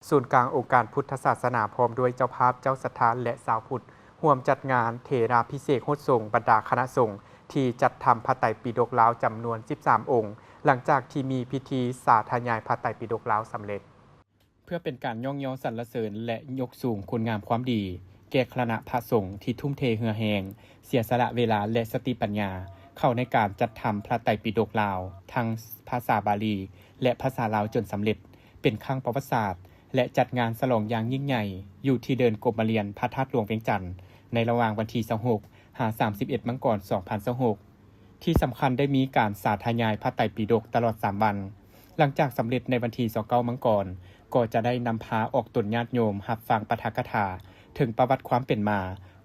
ศูนย์กลางองค์การพุทธศาสนาพร้อมด้วยเจ้าภาพเจ้าศรัทธาและสาวพุทธร่วมจัดงานเถราพิเศษกโฮดสงฆ์บรรดาคณะสงฆ์ที่จัดทำพระไตรปิฎกลาวจำนวน 13 องค์ หลังจากที่มีพิธีสาธยายพระไตรปิฎกลาวสำเร็จ เพื่อเป็นการย่องย้อนสรรเสริญและยกสูงคุณงามความดี แก่คณะพระสงฆ์ที่ทุ่มเทเหือแหงเสียสละเวลาและสติปัญญา เข้าในการจัดทำพระไตรปิฎกลาวทั้งภาษาบาลี และภาษาลาวจนสำเร็จ เป็นครั้งประวัติศาสตร์และจัดงานฉลองอย่างยิ่งใหญ่อยู่ที่เดินกรมเรียนพระธาตุหลวงเวียงจันทน์ในระหว่างวันที่26 31 มังกร 2026 ที่สำคัญได้มีการสาธยายพระไตรปิฎกตลอด 3 วัน หลังจากสำเร็จในวันที่29 มังกร ก็จะได้นำพาออกตนญาติโยมรับฟังปาฐกถาถึงประวัติความเป็นมา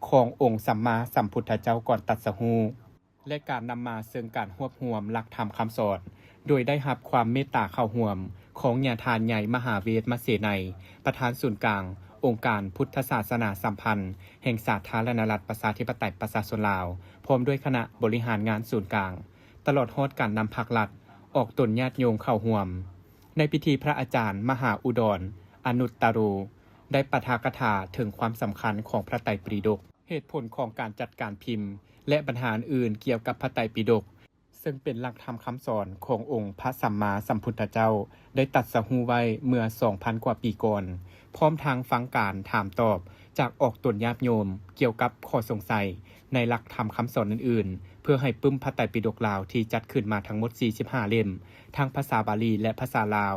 ขององค์สัมมาสัมพุทธเจ้าก่อนตรัสรู้และการนำมาซึ่งการรวบรวมหลักธรรมคำสอนโดยได้รับความเมตตาเข้าร่วมของญาทานใหญ่มหาเวทมเสนัยประธานศูนย์กลางองค์การพุทธศาสนาสัมพันธ์แห่งสาธารณรัฐประชาธิปไตยประชาชนลาวพร้อมด้วยคณะบริหารงานศูนย์กลางตลอดฮอดการนำภาครัฐออกตนญาติโยมเข้าร่วมในพิธีพระอาจารย์มหาอุดรอนุตตโรได้ปาฐกถาถึงความสำคัญของพระไตรปิฎกเหตุผลของการจัดการพิมพ์และปัญหาอื่นเกี่ยวกับพระไตรปิฎกซึ่งเป็นหลักธรรมคำสอนขององค์พระสัมมาสัมพุทธเจ้าได้ตรัสรู้ไว้เมื่อ 2,000 กว่าปีก่อนพร้อมทางฟังการถามตอบจากออกตนญาติโยมเกี่ยวกับข้อสงสัยในหลักธรรมคำสอนอื่นๆเพื่อให้ปึ้มพระไตรปิฎกลาวที่จัดขึ้นมาทั้งหมด 45 เล่มทั้งภาษาบาลีและภาษาลาว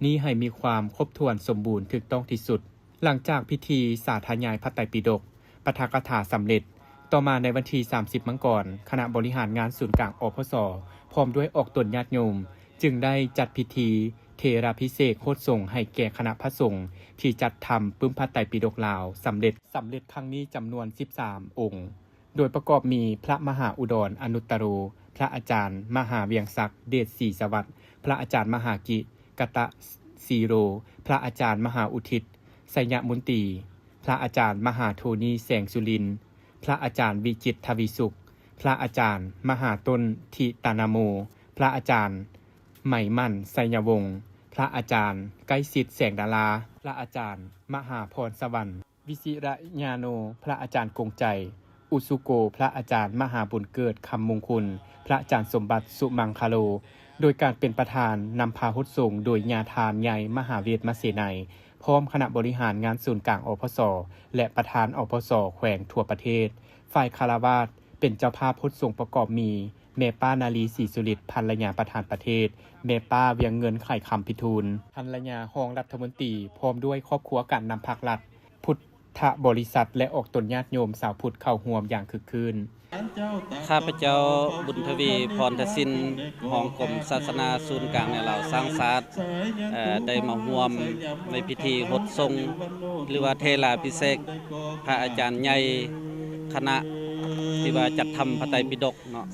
นี้ให้มีความครบถ้วนสมบูรณ์ถูกต้องที่สุดหลังจากพิธีสาธยายพระไตรปิฎกปาฐกถาสำเร็จต่อมาในวันที่ 30 มังกรคณะบริหารงานศูนย์กลางอพส.พร้อมด้วยออกตนญาติโยมจึงได้จัดพิธีเถราพิเศษกโฮดสงฆ์ให้แก่คณะพระสงฆ์ที่จัดทำปึ้มพระไตรปิฎกลาวสำเร็จครั้งนี้จำนวน 13 องค์ โดยประกอบมีพระมหาอุดรอนุตตโรพระอาจารย์มหาเวียงศักดิ์เดชศรีสวัสดิ์พระอาจารย์มหากิกตะสีโรพระอาจารย์มหาอุทิศไสยมุนตีพระอาจารย์มหาโทนีแสงสุรินทร์พระอาจารย์วิจิตรทวีสุขพระอาจารย์มหาต้นทิตานาโมพระอาจารย์ไหมมั่นไสยวงศ์พระอาจารย์ใกล้สิทธิ์แสงดาราพระอาจารย์มหาพรสวรรค์วิสิระญาโนพระอาจารย์กงใจอุสุโกพระอาจารย์มหาบุญเกิดคำมงคลพระอาจารย์สมบัติสุมังคโลโดยการเป็นประธานนำพาฮุดสงฆ์โดยญาทานใหญ่มหาเวทมเสนัยพร้อมคณะบริหารงานศูนย์กลางอพส.และประธานอพส.แขวงทั่วประเทศฝ่ายคารวาสเป็นเจ้าภาพฮุดสงฆ์ประกอบมีแม่ป้านาลีศรีสุริตภรรยาประธานประเทศแม่ป้าเวียงเงินไข่คำพิทูลภรรยารองรัฐมนตรีพร้อมด้วยครอบครัวการนำภาครัฐพุทธบริษัทและออกตนญาติโยมสาวพุทธเข้าร่วมอย่างคึกคืนข้าพเจ้าบุญทวีพรทศินห้องกรมศาสนาศูนย์กลางในเหล่าสร้างศาสตร์ได้มาร่วมในพิธีฮดทรงหรือว่าเทราพิเศษกพระอาจารย์ใหญ่คณะที่ว่าจัดทำพระไตรปิฎกเนาะ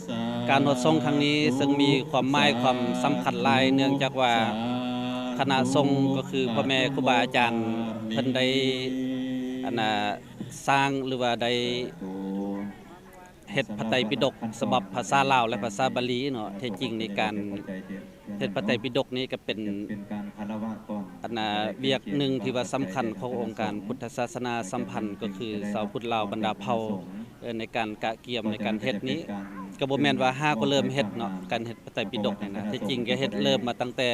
การฮดทรงครั้งนี้ซึ่งมีความหมายความสำคัญหลายเนื่องจากว่าคณะทรงก็คือพ่อแม่ครูบาอาจารย์เพิ่นได้สร้างหรือว่าได้เฮ็ดพระไตรปิฎกฉบับภาษาลาวและภาษาบาลีเนาะแท้จริงในการเฮ็ดพระไตรปิฎกนี้ก็เป็นเวียกหนึ่งที่ว่าสำคัญขององค์การพุทธศาสนาสัมพันธ์ก็คือชาวพุทธลาวบรรดาเผ่าในการกะเกียมในการเฮ็ดนี้ก็บ่แม่นว่าก็เริ่มเฮ็ดเนาะการเฮ็ดพระไตรปิฎกนี่นะที่จริงก็เฮ็ดเริ่มมาตั้งแต่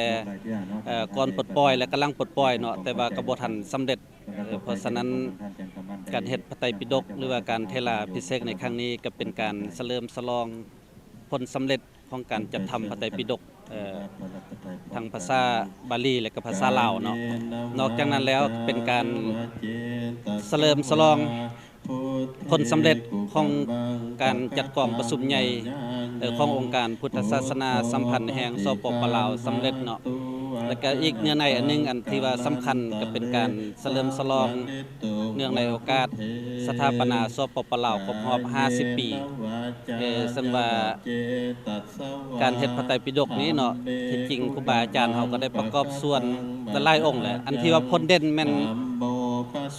ก่อนปลดปล่อยและกำลังปลดปล่อยเนาะแต่ว่าก็บ่ทันสำเร็จเพราะฉะนั้นการเฮ็ดพระไตรปิฎกหรือว่าการเทราพิเศษกในครั้งนี้ก็เป็นการเฉลิมฉลองผลสำเร็จของการจัดทำพระไตรปิฎกทางภาษาบาลีและก็ภาษาลาวเนาะนอกจากนั้นแล้วเป็นการเฉลิมฉลองผลสำเร็จของการจัดกองประชุมใหญ่ขององค์การพุทธศาสนาสัมพันธ์แห่งสปป.ลาวสำเร็จเนาะแล้วก็อีกเนื้อในอันนึงอันที่ว่าสำคัญก็เป็นการเฉลิมฉลองเนื่องในโอกาสสถาปนาสปป.ลาวครบรอบ50 ปีซึ่งว่าการเฮ็ดพระไตรปิฎกนี้เนาะที่จริงครูบาอาจารย์เฮาก็ได้ประกอบส่วนหลายองค์แหละอันที่ว่าพ้นเด่นแม่น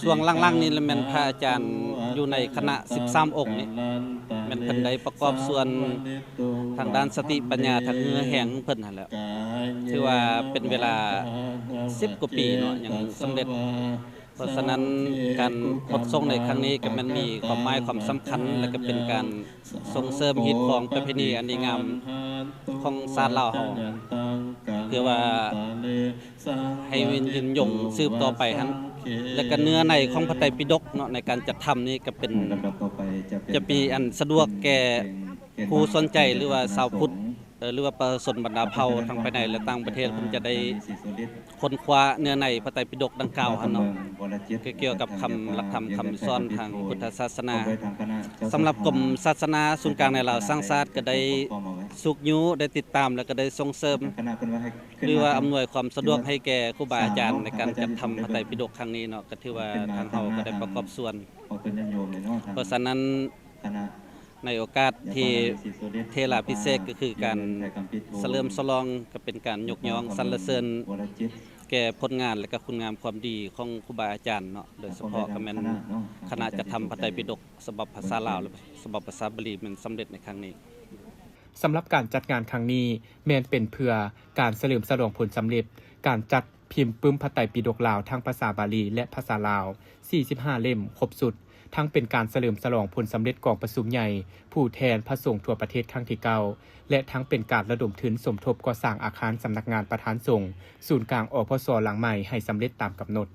ช่วงล่างๆนี่แม่นพระอาจารย์อยู่ในคณะ13 องค์นี่ แม่นเพิ่นได้ประกอบส่วนทางด้านสติปัญญาทางเนื้อแหงเพิ่นหั่นแหละถือว่าเป็นเวลา10กว่าปีเนาะยังสำเร็จเพราะฉะนั้นการพดทรงในครั้งนี้ก็มันมีความหมายความสำคัญและก็เป็นการส่งเสริมฮีตของประเพณีอันดีงามของชาติลาวเฮาเพื่อว่าให้ยืนยงสืบต่อไปหั่นและก็เนื้อในของพระไตรปิฎกเนาะในการจัดทำนี่ก็เป็นจะมีอันสะดวกแก่ผู้สนใจหรือว่าชาวพุทธหรือว่าประชาชนบรรดาเผ่าทั้งภายในและต่างประเทศผมจะได้ค้นคว้าเนื้อในพระไตรปิฎกดังกล่าวหั่นเนาะเกี่ยวกับคำหลักธรรมคำสอนทางพุทธศาสนาสำหรับกรมศาสนาศูนย์กลางในลาวสร้างชาติก็ได้สุกยูได้ติดตามและก็ได้ส่งเสริมหรือว่าอำนวยความสะดวกให้แก่ครูบาอาจารย์ในการจัดทำพระไตรปิฎกครั้งนี้เนาะก็ถือว่าทางเฮาก็ได้ประกอบส่วนเพราะฉะนั้นในโอกาสที่เทลาภิเษกก็คือการเฉลิมฉลองก็เป็นการยกย่องสรรเสริญแก่ผลงานและก็คุณงามความดีของครูบาอาจารย์เนาะโดยเฉพาะก็แม่นคณะจัดทำพระไตรปิฎกฉบับภาษาลาวและฉบับภาษาบาลีมันสำเร็จในครั้งนี้สำหรับการจัดงานครั้งนี้แม้นเป็นเพื่อการเฉลิมฉลองผลสำเร็จการจัดพิมพ์ปึ้มพระไตรปิฎกลาวทั้งภาษาบาลีและภาษาลาว45เล่มครบสุดทั้งเป็นการเฉลิมฉลองผลสำเร็จกองประชุมใหญ่ผู้แทนพระสงฆ์ทั่วประเทศครั้งที่9และทั้งเป็นการระดมทุนสมทบก่อสร้างอาคารสำนักงานประธานสงฆ์ศูนย์กลางอพสหลังใหม่ให้สำเร็จตามกำหนด